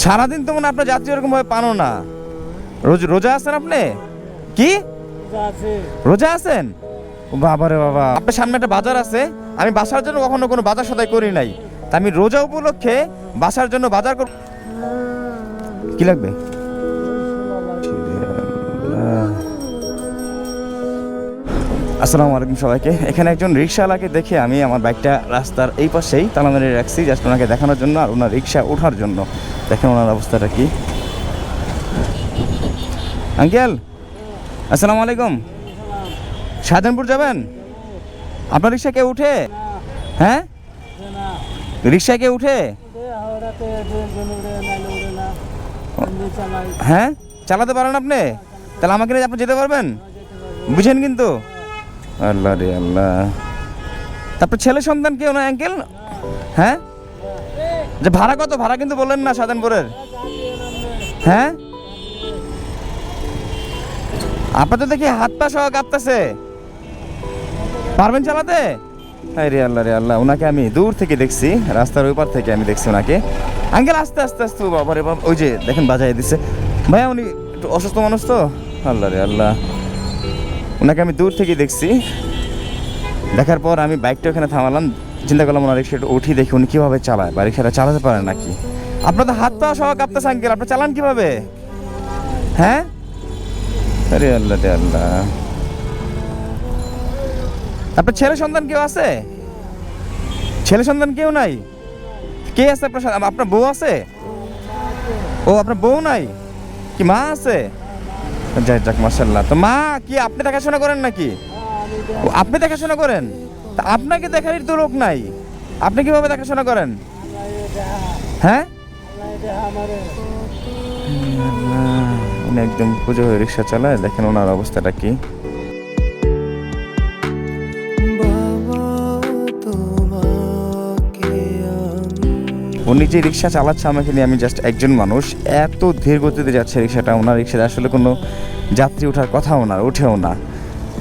সারাদিন তো মনে আপনার যাত্রী এরকম ভাবে পানো না। রোজা আছেন আপনি? কি রোজা আছেন? বাবারে বাবা, আপনার সামনে একটা বাজার আছে। আমি বাসার জন্য কখনো কোনো বাজার সদাই করি নাই, তা আমি রোজা উপলক্ষে বাসার জন্য বাজার করব। কি লাগবে? আসসালামু আলাইকুম সবাইকে। এখানে একজন রিক্সাওয়ালাকে দেখে আমি আমার বাইকটা রাস্তার এই পাশেই তালা মেরে রাখছি, জাস্ট ওনাকে দেখানোর জন্য আর ওনার রিক্সা ওঠার জন্য। দেখেন ওনার অবস্থাটা কি। আঙ্কেল আসসালামু আলাইকুম। শাহজাহানপুর যাবেন? আপনার রিক্সা কে উঠে? হ্যাঁ, রিক্সা কে উঠে? হ্যাঁ, চালাতে পারেন আপনি? তাহলে আমাকে নিয়ে আপনি যেতে পারবেন, বুঝেন কিন্তু। আল্লাহ রে আল্লাহ। তারপর ছেলে সন্তান কেউ না আঙ্কেল? হ্যাঁ, যে ভাড়া কত? ভাড়া কিন্তু বললেন না শাহজাহানপুরের। হ্যাঁ, আপনার তো দেখি হাত পা সহ কাঁপতেছে, পারবেন চালাতে? রে আল্লাহ রে আল্লাহ, ওনাকে আমি দূর থেকে দেখছি, রাস্তার ওই পার থেকে আমি দেখছি ওনাকে। আঙ্কেল আস্তে আস্তে আস্তে, বাবা রে বাবা, ওই যে দেখেন বাজায় দিচ্ছে। ভাইয়া উনি একটু অসুস্থ মানুষ তো। আল্লাহ রে আল্লাহ, ওনাকে আমি দূর থেকে দেখছি। দেখার পর আমি বাইকটা ওখানে থামালাম, চিন্তা করলাম ওনার রিক্সাটা উঠি, দেখি উনি কীভাবে চালায় বা রিক্সাটা চালাতে পারে নাকি। আপনার তো হাত পা সহ কাঁপতেছে আঙ্কেল, আপনি চালান কীভাবে? হ্যাঁ, আরে আল্লাহ রে আল্লাহ। আপনার ছেলে সন্তান কেউ আছে? ছেলে সন্তান কেউ নাই? কে আছে আপনার সাথে? আপনার বউ আছে? ও, আপনার বউ নাই? কি মা আছে? যাই যাক, মাশাআল্লাহ। তো মা কি আপনি দেখাশোনা করেন নাকি? আপনি দেখাশোনা করেন? তা আপনাকে দেখার তো লোক নাই, আপনি কিভাবে দেখাশোনা করেন? হ্যাঁ, উনি একদম পুজো হয়ে রিক্সা চালায়, দেখেন ওনার অবস্থাটা কি। উনি যে রিক্সা চালাচ্ছে আমাকে নিয়ে, আমি জাস্ট একজন মানুষ, এত ধীর গতিতে যাচ্ছে রিক্সাটা। ওনার রিক্সাতে আসলে কোনো যাত্রী ওঠার কথাও না, ওঠেও না।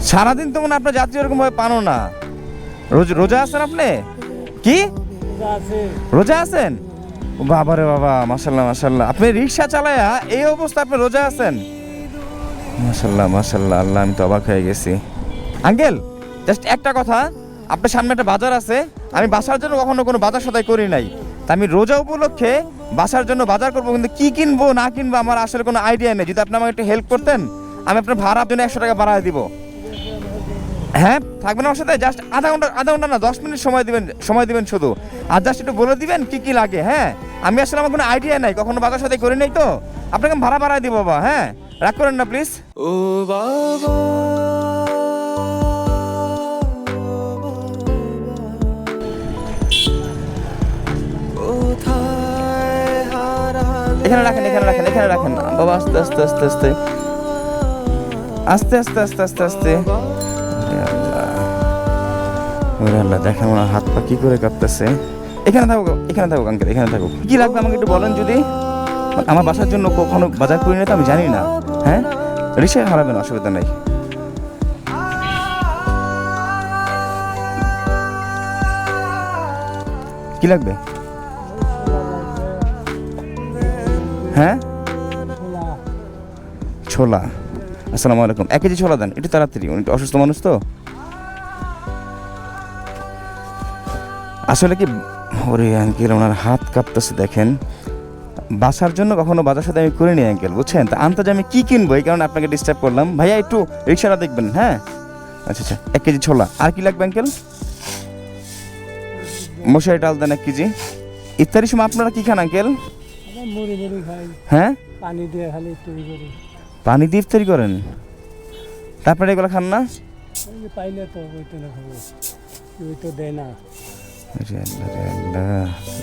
সারাদিন তো মনে আপনার যাত্রী এরকম ভাবে পানো না। রোজা আছেন আপনি? কি রোজা আছেন? বাবারে বাবা, মাশাল্লাহ মাশাল্লাহ, আপনি রিক্সা চালায়া এই অবস্থা, আপনি রোজা আছেন? মাশাল্লাহ মাশাল্লাহ, আল্লাহ, আমি তো অবাক হয়ে গেছি। আঙ্কেল জাস্ট একটা কথা, আপনার সামনে একটা বাজার আছে। আমি বাসার জন্য কখনো কোনো বাজার সদাই করি নাই, তা আমি রোজা উপলক্ষে বাসার জন্য বাজার করবো, কিন্তু কি কিনবো না কিনবো আমার আসলে কোনো আইডিয়া নেই। যদি আপনি আমাকে একটু হেল্প করতেন, আমি আপনার ভাড়ার জন্য 100 টাকা বাড়ায় দিব। হ্যাঁ, থাকবেন আমার সাথে? জাস্ট আধা ঘন্টা না, 10 মিনিট সময় দিবেন শুধু। আর জাস্ট একটু বলে দিবেন কি কি লাগে। হ্যাঁ, আমি আসলে আমার কোনো আইডিয়া নাই, কখনো বাজার সাথে করি নাই, তো আপনাকে ভাড়া বাড়ায় দিব বাবা। হ্যাঁ, রাগ করেন না প্লিজ। ও বাবা, এখানে রাখেন, এখানে রাখেন, এখানে রাখেন বাবা। আস্তে আস্তে আস্তে আস্তে আস্তে আস্তে আস্তে আস্তে আস্তে। আল্লাহ, দেখেন ওনার হাত পা কি করে কাঁপতেছে। এখানে থাকুক, এখানে থাকুক আঙ্কেল, এখানে থাকুক। কি লাগবে আমাকে একটু বলেন যদি। আমার বাসার জন্য কখনো বাজার করি না তো, আমি জানি না। হ্যাঁ, রিক্সায় হারাবেন, অসুবিধা নেই। কি লাগবে? হ্যাঁ, ছোলা। আসসালামু আলাইকুম, 1 কেজি ছোলা দেন একটু তাড়াতাড়ি, উনি একটু অসুস্থ মানুষ তো। আসলে কি, ওরে আঙ্কেল ওনার হাত কাঁপতেছে দেখেন। বাসার জন্য কখনো বাজার সাথে আমি করিনি আঙ্কেল, বুঝছেন। তা আন্তাজে আমি কি কিনবো, এই কারণে আপনাকে ডিস্টার্ব করলাম। ভাইয়া একটু রিক্সাটা দেখবেন। হ্যাঁ, আচ্ছা আচ্ছা, 1 কেজি ছোলা। আর কি লাগবে আঙ্কেল? মশারি ডাল দেন 1 কেজি। ইফতারির সময় আপনারা কি খান আঙ্কেল? হ্যাঁ, পানি দিয়ে ইফতারি করেন? তারপরে এগুলো খান না?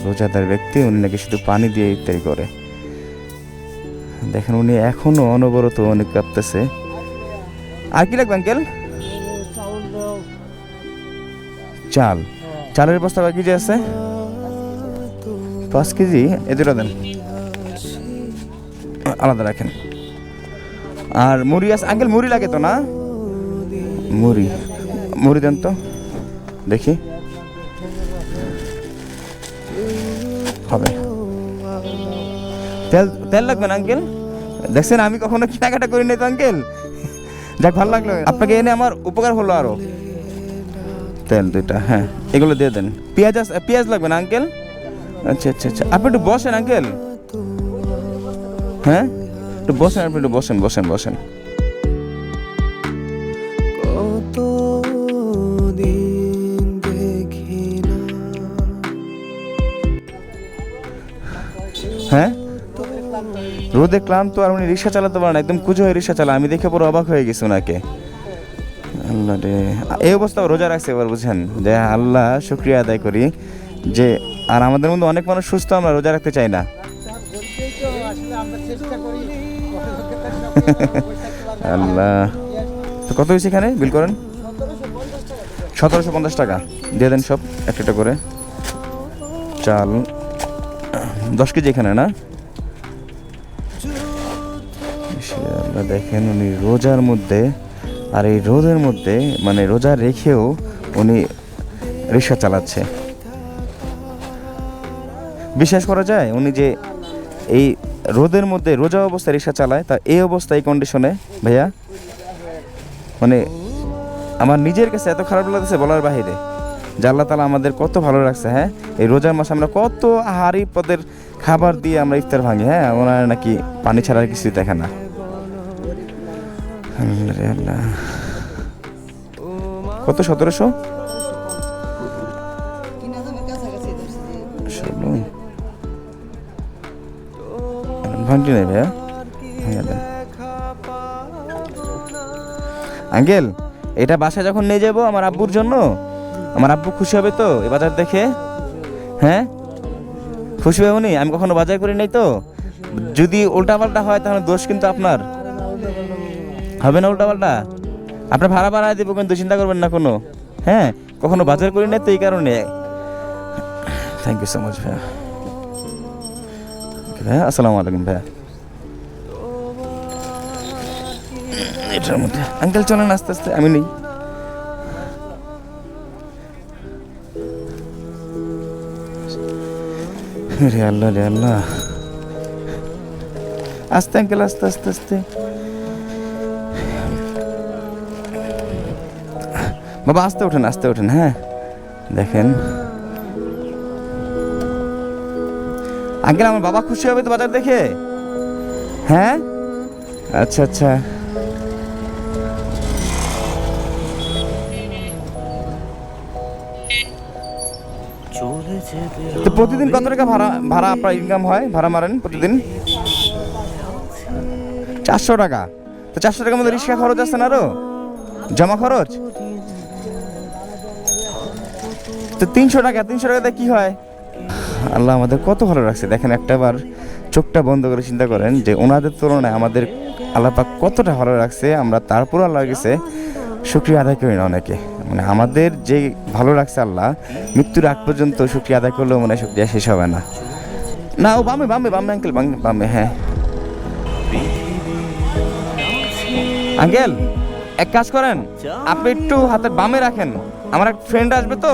রোজাদার ব্যক্তি, উনি নাকি শুধু পানি দিয়ে ইফতারি করে। দেখেন উনি এখনো অনবরত অনেক কাঁপতেছে। আর কি লাগবে আঙ্কেল? চাল। চালের বস্তা কয় কেজি আছে? 5 কেজি। এ দুটো দেন, আলাদা রাখেন। আর মুড়ি আছে আঙ্কেল? মুড়ি লাগে তো না? মুড়ি দেন তো দেখি, হবে। তেল তেল লাগবে না আঙ্কেল? দেখছেন আমি কখনো কেনাকাটা করি নাই তো আঙ্কেল। যাক ভালো লাগলো, আপনাকে এনে আমার উপকার হলো আরো। তেল 2টা, হ্যাঁ এগুলো দিয়ে দেন। পেঁয়াজ লাগবে না আঙ্কেল? আচ্ছা আচ্ছা আচ্ছা, আপনি একটু বসেন আঙ্কেল। হ্যাঁ একটু বসেন, আপনি একটু বসেন বসেন বসেন। হ্যাঁ রোদে ক্লান্ত, আর উনি রিক্সা চালাতে পারেন, একদম কুজো হয়ে রিক্সা চালা। আমি দেখে পুরো অবাক হয়ে গেছি ওনাকে। আল্লাহ রে, এই অবস্থা রোজা রাখছে এবার, বুঝছেন? যে আল্লাহ শুকরিয়া আদায় করি যে, আর আমাদের মধ্যে অনেক মানুষ সুস্থ, আমরা রোজা রাখতে চাই না। আল্লাহ, তো কত হয়েছে এখানে বিল করেন? 1750 টাকা দিয়ে দেন সব একটা করে। চাল 10 কেজি এখানে না? আল্লাহ, দেখেন উনি রোজার মধ্যে, আর এই রোদের মধ্যে মানে রোজা রেখেও উনি রিক্সা চালাচ্ছে। বিশ্বাস করা যায় উনি যে এই রোদের মধ্যে রোজা অবস্থায় রিক্সা চালায়, তা এই অবস্থায় এই কন্ডিশনে ভাইয়া, মানে আমার নিজের কাছে এত খারাপ লাগছে বলার বাহিরে। যে আল্লাহ তাআলা আমাদের কত ভালো রাখছে। হ্যাঁ, এই রোজার মাসে আমরা কত হাড়ি পদের খাবার দিয়ে আমরা ইফতার ভাঙি। হ্যাঁ, ওনার নাকি পানি ছাড়া কিছু দেখে না। আল্লাহ, কত? 1700 ভাঙটি নেই ভাইয়া, ভেঙে দেন। আঙ্কেল, এটা বাসায় যখন নিয়ে যাবো আমার আব্বুর জন্য, আমার আব্বু খুশি হবে তো এই বাজার দেখে? হ্যাঁ খুশি হবে উনি? আমি কখনো বাজার করি নাই তো, যদি উল্টাপাল্টা হয় তাহলে দোষ কিন্তু আপনার হবে না। উল্টাপাল্টা আপনার ভাড়া বাড়ায় দেবো, কিন্তু চিন্তা করবেন না কোনো। হ্যাঁ, কখনো বাজার করি নাই তো এই কারণে। থ্যাংক ইউ সো মাচ ভাইয়া। ভাইয়া আসসালামু আলাইকুম ভাইয়া। এটার মধ্যে আঙ্কেল চলেন আস্তে আস্তে, আমি নেই। রে আল্লাহ রে আল্লাহ, আস্তে আঙ্কেল, আস্তে আস্তে আস্তে। বাবা আস্তে ওঠেন, আস্তে ওঠেন। হ্যাঁ দেখেন আঙ্কেল, আমার বাবা খুশি হবে তো বাজার দেখে? হ্যাঁ আচ্ছা আচ্ছা। তো প্রতিদিন কত টাকা ভাড়া আপনার ইনকাম হয়? ভাড়া মারেন প্রতিদিন? 400 টাকা। তো 400 টাকার মধ্যে রিক্সা খরচ আছে না আরো জমা খরচ? তো 300 টাকা, 300 টাকাতে কি হয়? আল্লাহ আমাদের কত ভালো রাখছে। দেখেন একটাবার চোখটা বন্ধ করে চিন্তা করেন যে ওনাদের তুলনায় আমাদের আল্লাহ পাক কতটা ভালো রাখছে। আমরা তারপর আল্লাহর কাছে শুকরিয়া আদায় করি না অনেকে। মানে আমাদের যে ভালো রাখছে আল্লাহ, মৃত্যুর আগ পর্যন্ত শুকরিয়া আদায় করলেও মনে হয় শুকরিয়া শেষ হবে না। না ও বামে বামে বামে আঙ্কেল, বামে। হ্যাঁ আঙ্কেল, এক কাজ করেন, আপনি একটু হাতের বামে রাখেন। আমার এক ফ্রেন্ড আসবে তো,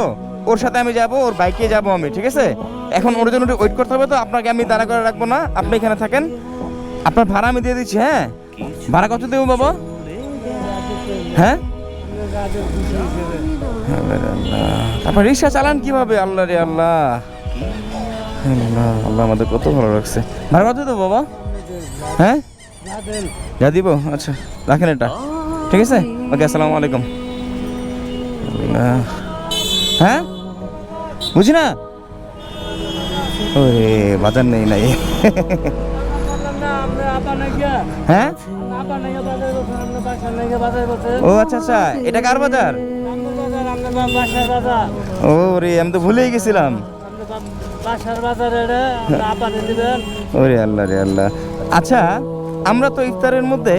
ওর সাথে আমি যাব, ওর বাইকে যাব আমি, ঠিক আছে? এখন ওর জন্য ওয়েট করতে হবে তো, আপনাকে আমি দাঁড়া করে রাখবো না, আপনি এখানে থাকেন। আপনার ভাড়া আমি দিয়ে দিচ্ছি। হ্যাঁ ভাড়া কত দেবো বাবা? হ্যাঁ আপনার রিক্সা চালান কিভাবে? আল্লাহ রে আল্লাহ, আল্লাহ আল্লাহ আমাদের কত ভালো রাখছে। ভাড়া কত দেবো বাবা? হ্যাঁ যা দিব। আচ্ছা রাখেন এটা, ঠিক আছে? ওকে, আসসালামু আলাইকুম। হ্যাঁ বুঝি না, ওরে বাজার নেই নাই। হ্যাঁ ও আচ্ছা আচ্ছা, এটা কার বাজার? ও রে, আমি তো ভুলেই গেছিলাম। ওরে আল্লাহ রে আল্লাহ। আচ্ছা, আমরা তো ইফতারের মধ্যে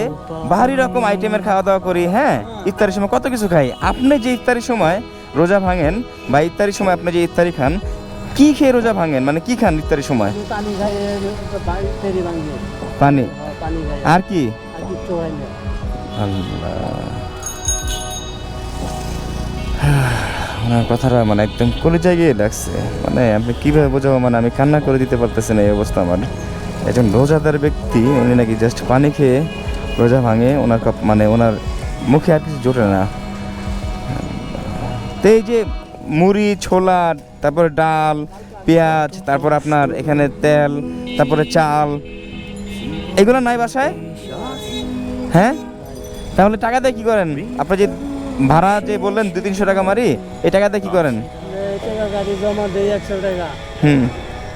ভারী রকম আইটেমের খাওয়া দাওয়া করি। হ্যাঁ, ইফতারের সময় কত কিছু খাই। আপনি যে ইফতারের সময় রোজা ভাঙেন, বা ইফতারের সময় আপনি যে ইফতারি খান, কি খেয়ে রোজা ভাঙেন? মানে কি খান ইফতারের সময়? পানি। আর কি? আল্লাহ, কথাটা মানে একদম কলিজায় গিয়ে লাগছে। মানে আপনি কিভাবে বোঝাবো, মানে আমি কান্না করে দিতে পারতেছি না, এই অবস্থা আমার। একজন রোজাদার ব্যক্তি, উনি নাকি জাস্ট পানি খেয়ে রোজা ভাঙে, ওনার মানে ওনার মুখে আর কিছু জোটে না। তো এই যে মুড়ি, ছোলা, তারপরে ডাল, পেঁয়াজ, তারপর আপনার এখানে তেল, তারপরে চাল, এগুলো নাই বাসায়? হ্যাঁ, তাহলে টাকা দিয়ে কি করেন? আপনার যে ভাড়া যে বললেন 200-300 টাকা মারি, এই টাকা দিয়ে কি করেন? গাড়ি জমা দেয় 100 টাকা,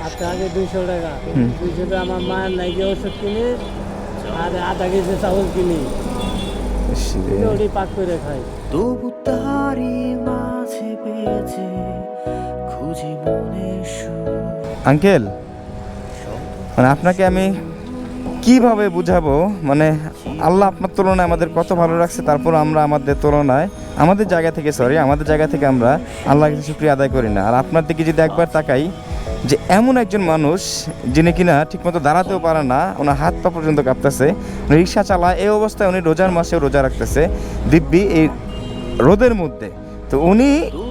আর আগে 200 টাকা। 200 টাকা আমার মায়ের নাই গিয়ে ওষুধ কিনি, আর আধা কেজি চাউল কিনি, ওটি পাক করে খাই। তবু তারি মাঝে পেয়েছে খুঁজি মনের সুর। আঙ্কেল, মানে আপনাকে আমি কিভাবে বুঝাবো, মানে আল্লাহ আপনার তুলনায় আমাদের কত ভালো রাখছে, তারপর আমরা আমাদের তুলনায় আমাদের জায়গা থেকে আমরা আল্লাহর কাছে শুকরিয়া আদায় করি না। আর আপনার দিকে যদি একবার তাকাই, যে এমন একজন মানুষ যিনি কিনা ঠিকমতো দাঁড়াতেও পারে না, ওনার হাত পা পর্যন্ত কাঁপতেছে, রিক্সা চালায়, এই অবস্থায় উনি রোজার মাসেও রোজা রাখতেছে দিব্যি এই রোদের মধ্যে। তো উনি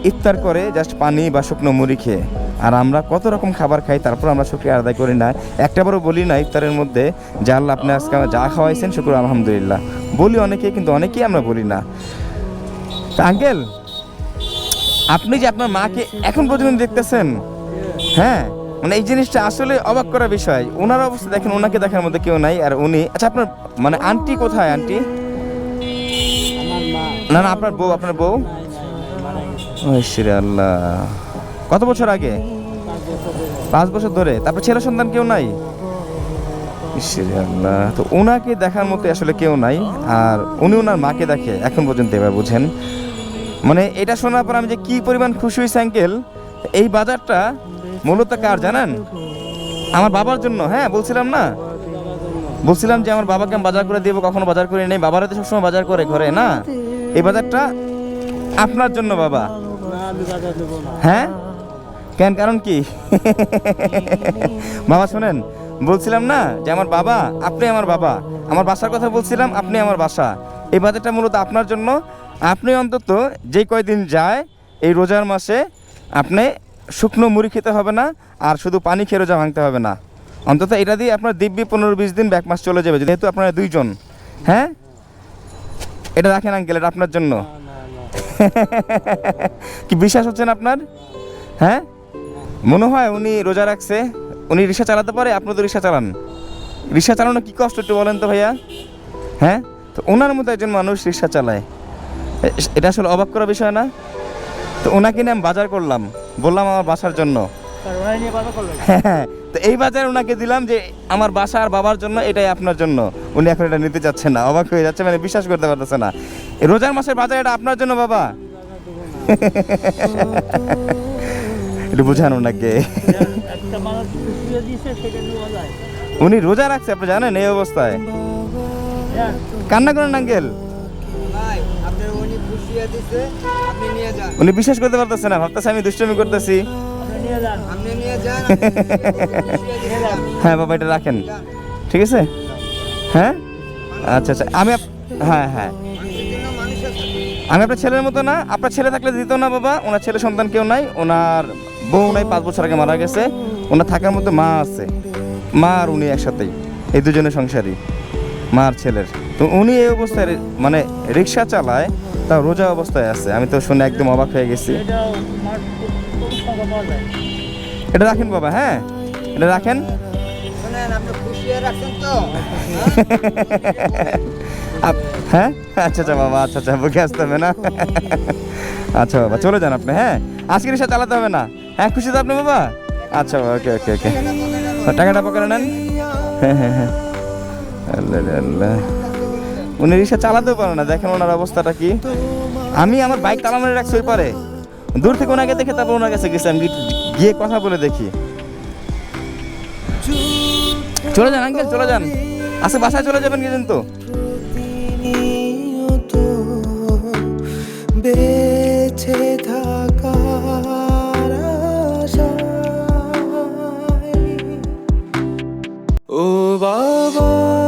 ইফতার করে জাস্ট পানি বা শুকনো মুড়ি খেয়ে, আর আমরা কত রকম খাবার খাই, তারপর আমরা শুকরিয়া আদায় করি না। একটাবারও বলি না ইফতারের মধ্যে যে আল্লাহ আপনি আজকে যা খাওয়াইছেন শুকর আলহামদুলিল্লাহ, বলি অনেকে, কিন্তু অনেকেই আমরা বলি না। তা আঙ্কেল, আপনি যে আপনার মাকে এখন পর্যন্ত দেখতেছেন, হ্যাঁ, মানে এই জিনিসটা আসলে অবাক করার বিষয়। ওনার অবস্থা দেখেন, ওনাকে দেখার মধ্যে কেউ নাই, আর উনি, আচ্ছা আপনার মানে আন্টি কোথায়? আন্টি না না, আপনার বউ আল্লাহ, কত বছর আগে? 5 বছর ধরে। তারপর ছেলে সন্তান কেউ নাই? আল্লাহ, তো ওনাকে দেখার মতো আসলে কেউ নাই, আর উনি ওনার মাকে দেখে এখন পর্যন্ত। এবার বুঝেন, মানে এটা শোনার পর আমি যে কি পরিমাণ খুশি হয়েছি আঙ্কেল। এই বাজারটা মূলত কার জানেন? আমার বাবার জন্য। হ্যাঁ, বলছিলাম যে আমার বাবাকে আমি বাজার করে দিব, কখনো বাজার করে নেই, বাবারা তো সবসময় বাজার করে ঘরে না। এই বাজারটা আপনার জন্য বাবা। হ্যাঁ, কেন, কারণ কি? বাবা শোনেন, বলছিলাম না যে আমার বাবা, আপনি আমার বাবা, আমার বাসার কথা বলছিলাম, আপনি আমার বাসা। এই বাজারটা মূলত আপনার জন্য। আপনি অন্তত যে কয়দিন যায় এই রোজার মাসে, আপনি শুকনো মুড়ি খেতে হবে না, আর শুধু পানি খেয়ে রোজা ভাঙতে হবে না। অন্তত এটা দিয়ে আপনার দিব্যি 15-20 দিন, 1 মাস চলে যাবে, যেহেতু আপনারা 2 জন। হ্যাঁ, এটা রাখেন আঙ্কেল, এটা আপনার জন্য। কি বিশ্বাস হচ্ছে না আপনার? হ্যাঁ, মনে হয় উনি রোজা রাখছে, উনি রিক্সা চালাতে পারে, আপনি তো রিক্সা চালান। রিক্সা চালানো কি কষ্ট একটু বলেন তো ভাইয়া? হ্যাঁ, তো ওনার মতো একজন মানুষ রিক্সা চালায়, এটা আসলে অবাক করার বিষয় না? তো ওনাকে নিয়ে আমি বাজার করলাম, বললাম আমার বাসার জন্য। হ্যাঁ, তো এই বাজার ওনাকে দিলাম যে আমার বাসা আর বাবার জন্য, এটাই আপনার জন্য। উনি এখন এটা নিতে চাচ্ছেন না, অবাক হয়ে যাচ্ছে, মানে বিশ্বাস করতে পারতেছে না। এই রোজার মাসের বাজার এটা আপনার জন্য বাবা। একটু বুঝান ওনাকে। উনি রোজা রাখছে, আপনি জানেন, এই অবস্থায় কান্না করেন আঙ্কেল। উনি বিশ্বাস করতে পারতেছে না, ভাবতেছে আমি দুষ্টুমি করতেছি। হ্যাঁ বাবা, এটা রাখেন, ঠিক আছে? হ্যাঁ, আচ্ছা আচ্ছা, হ্যাঁ, আমি আপনার ছেলের মতো না। আপনার ছেলে থাকলে দিত না বাবা, ওনার ছেলে সন্তান কেউ নাই, ওনার বউ নাই, 5 বছর আগে মারা গেছে। ওনার থাকার মতো মা আছে, মা আর উনি একসাথেই, এই দুজনের সংসারই, মা আর ছেলের। তো উনি এই অবস্থায় মানে রিক্সা চালায়, তাও রোজা অবস্থায় আছে। আমি তো শুনে একদম অবাক হয়ে গেছি। এটা রাখেন বাবা, হ্যাঁ, এটা রাখেন। হ্যাঁ, আচ্ছা আচ্ছা বাবা, আচ্ছা আচ্ছা, বুকে আসতে হবে না। আচ্ছা বাবা, চলে যান আপনি। হ্যাঁ, আজকে রিক্সা চালাতে হবে না। হ্যাঁ, খুশি তো আপনি বাবা? আচ্ছা বাবা, ওকে ওকে ওকে, টাকাটা পকেটে নেন। হ্যাঁ হ্যাঁ হ্যাঁ, আল্লাহ আল্লাহ, উনি রিক্সা চালাতেও পারে না, দেখেন ওনার অবস্থাটা কি। আমি আমার বাইক তালা মেরে রাখছি ওই পারে, দূর থেকে ওনাকে দেখে তারপর ওনার কাছে গেছি, আমি গিয়ে কথা বলে দেখি। চলে যান আঙ্কেল, চলে যান, আচ্ছা বাসায় চলে যাবেন কিন্তু। বেঁচে থাকার আশায় ও বাবা।